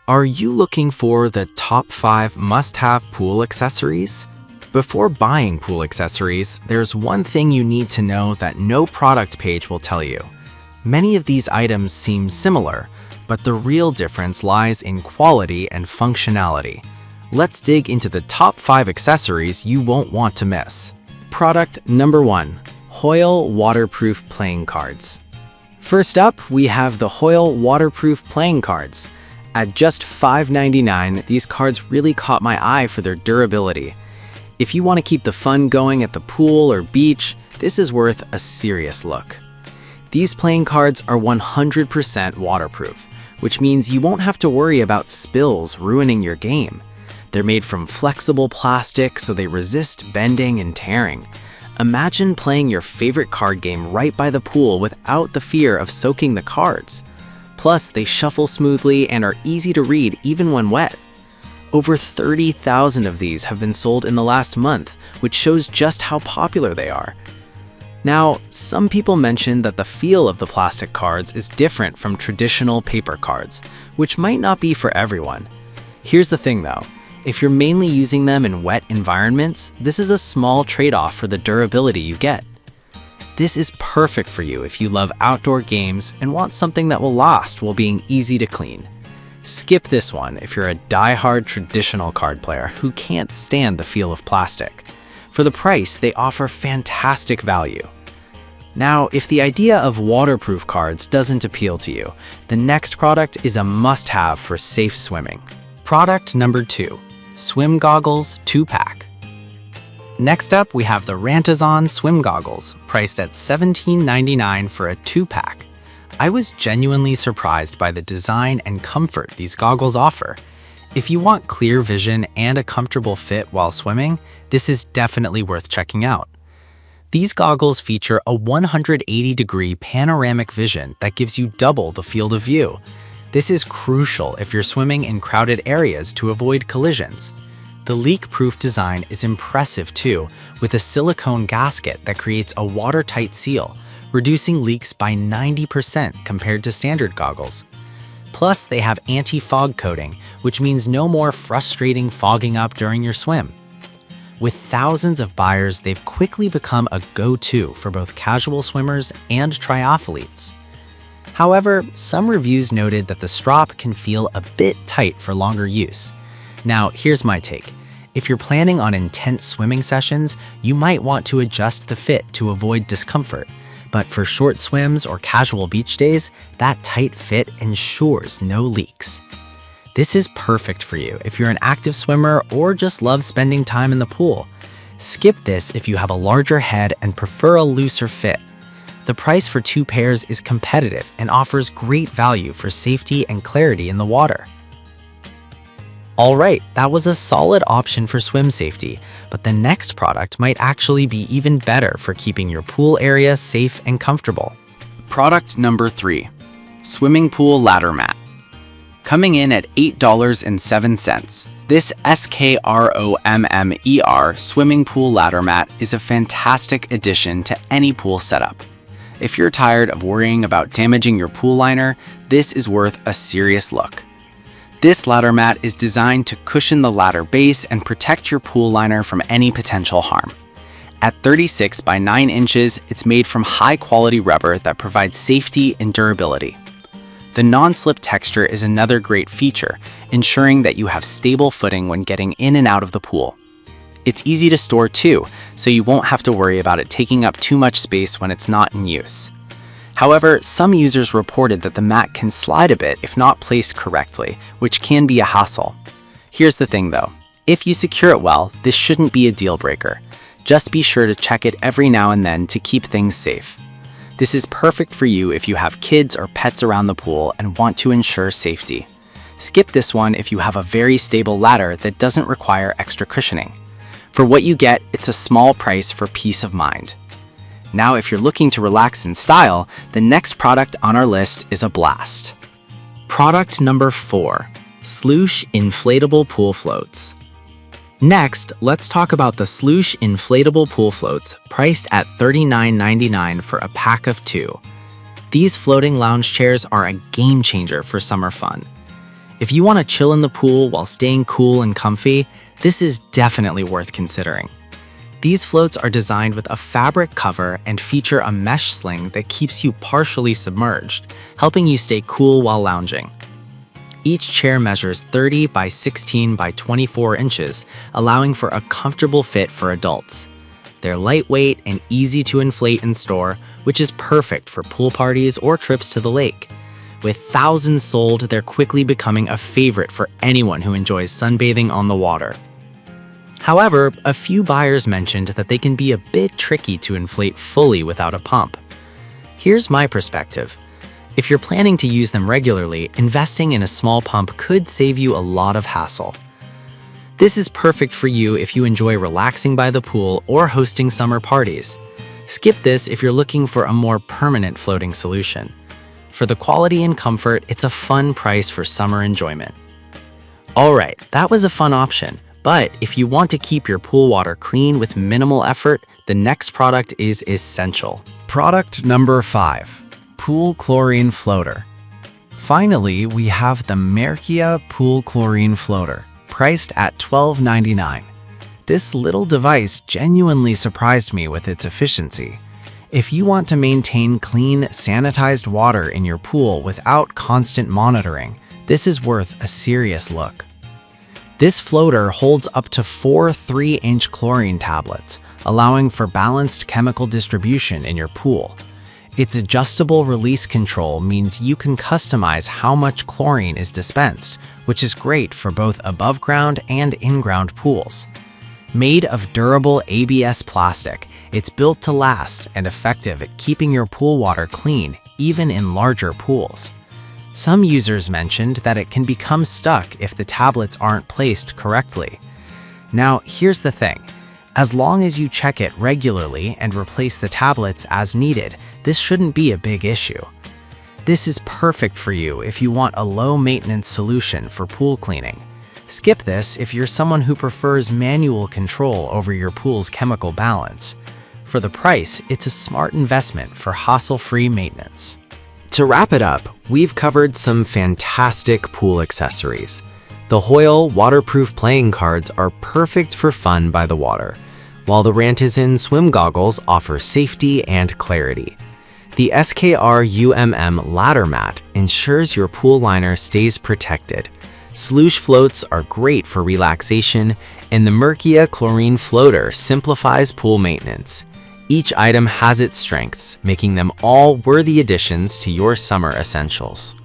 Are you looking for the top 5 must-have pool accessories? Before buying pool accessories, there's one thing you need to know that no product page will tell you. Many of these items seem similar, but the real difference lies in quality and functionality. Let's dig into the top 5 accessories you won't want to miss. Product number 1. Hoyle Waterproof Playing Cards. First up, we have the Hoyle Waterproof Playing Cards. At just $5.99, these cards really caught my eye for their durability. If you want to keep the fun going at the pool or beach, this is worth a serious look. These playing cards are 100% waterproof, which means you won't have to worry about spills ruining your game. They're made from flexible plastic, so they resist bending and tearing. Imagine playing your favorite card game right by the pool without the fear of soaking the cards. Plus, they shuffle smoothly and are easy to read even when wet. Over 30,000 of these have been sold in the last month, which shows just how popular they are. Now, some people mention that the feel of the plastic cards is different from traditional paper cards, which might not be for everyone. Here's the thing though, if you're mainly using them in wet environments, this is a small trade-off for the durability you get. This is perfect for you if you love outdoor games and want something that will last while being easy to clean. Skip this one if you're a die-hard traditional card player who can't stand the feel of plastic. For the price, they offer fantastic value. Now, if the idea of waterproof cards doesn't appeal to you, the next product is a must-have for safe swimming. Product number 2. Swim Goggles 2-pack. Next up, we have the Rantazon Swim Goggles, priced at $17.99 for a 2-pack. I was genuinely surprised by the design and comfort these goggles offer. If you want clear vision and a comfortable fit while swimming, this is definitely worth checking out. These goggles feature a 180-degree panoramic vision that gives you double the field of view. This is crucial if you're swimming in crowded areas to avoid collisions. The leak-proof design is impressive too, with a silicone gasket that creates a watertight seal, reducing leaks by 90% compared to standard goggles. Plus, they have anti-fog coating, which means no more frustrating fogging up during your swim. With thousands of buyers, they've quickly become a go-to for both casual swimmers and triathletes. However, some reviews noted that the strap can feel a bit tight for longer use. Now, here's my take. If you're planning on intense swimming sessions, you might want to adjust the fit to avoid discomfort. But for short swims or casual beach days, that tight fit ensures no leaks. This is perfect for you if you're an active swimmer or just love spending time in the pool. Skip this if you have a larger head and prefer a looser fit. The price for 2 pairs is competitive and offers great value for safety and clarity in the water. Alright, that was a solid option for swim safety, but the next product might actually be even better for keeping your pool area safe and comfortable. Product number 3. Swimming Pool Ladder Mat. Coming in at $8.07, this SKROMMER Swimming Pool Ladder Mat is a fantastic addition to any pool setup. If you're tired of worrying about damaging your pool liner, this is worth a serious look. This ladder mat is designed to cushion the ladder base and protect your pool liner from any potential harm. At 36 by 9 inches, it's made from high-quality rubber that provides safety and durability. The non-slip texture is another great feature, ensuring that you have stable footing when getting in and out of the pool. It's easy to store too, so you won't have to worry about it taking up too much space when it's not in use. However, some users reported that the mat can slide a bit if not placed correctly, which can be a hassle. Here's the thing though, if you secure it well, this shouldn't be a deal breaker. Just be sure to check it every now and then to keep things safe. This is perfect for you if you have kids or pets around the pool and want to ensure safety. Skip this one if you have a very stable ladder that doesn't require extra cushioning. For what you get, it's a small price for peace of mind. Now, if you're looking to relax in style, the next product on our list is a blast. Product number 4. Sloosh Inflatable Pool Floats. Next, let's talk about the Sloosh Inflatable Pool Floats, priced at $39.99 for a pack of 2. These floating lounge chairs are a game changer for summer fun. If you want to chill in the pool while staying cool and comfy, this is definitely worth considering. These floats are designed with a fabric cover and feature a mesh sling that keeps you partially submerged, helping you stay cool while lounging. Each chair measures 30 by 16 by 24 inches, allowing for a comfortable fit for adults. They're lightweight and easy to inflate and store, which is perfect for pool parties or trips to the lake. With thousands sold, they're quickly becoming a favorite for anyone who enjoys sunbathing on the water. However, a few buyers mentioned that they can be a bit tricky to inflate fully without a pump. Here's my perspective. If you're planning to use them regularly, investing in a small pump could save you a lot of hassle. This is perfect for you if you enjoy relaxing by the pool or hosting summer parties. Skip this if you're looking for a more permanent floating solution. For the quality and comfort, it's a fun price for summer enjoyment. Alright, that was a fun option. But if you want to keep your pool water clean with minimal effort, the next product is essential. Product number 5. Pool Chlorine Floater. Finally, we have the Merkia Pool Chlorine Floater, priced at $12.99. This little device genuinely surprised me with its efficiency. If you want to maintain clean, sanitized water in your pool without constant monitoring, this is worth a serious look. This floater holds up to 4 3-inch chlorine tablets, allowing for balanced chemical distribution in your pool. Its adjustable release control means you can customize how much chlorine is dispensed, which is great for both above-ground and in-ground pools. Made of durable ABS plastic, it's built to last and effective at keeping your pool water clean, even in larger pools. Some users mentioned that it can become stuck if the tablets aren't placed correctly. Now, here's the thing. As long as you check it regularly and replace the tablets as needed, this shouldn't be a big issue. This is perfect for you if you want a low-maintenance solution for pool cleaning. Skip this if you're someone who prefers manual control over your pool's chemical balance. For the price, it's a smart investment for hassle-free maintenance. To wrap it up, we've covered some fantastic pool accessories. The Hoyle waterproof playing cards are perfect for fun by the water, while the Rantizen swim goggles offer safety and clarity. The SKR UMM ladder mat ensures your pool liner stays protected. Sloosh floats are great for relaxation, and the Merkia chlorine floater simplifies pool maintenance. Each item has its strengths, making them all worthy additions to your summer essentials.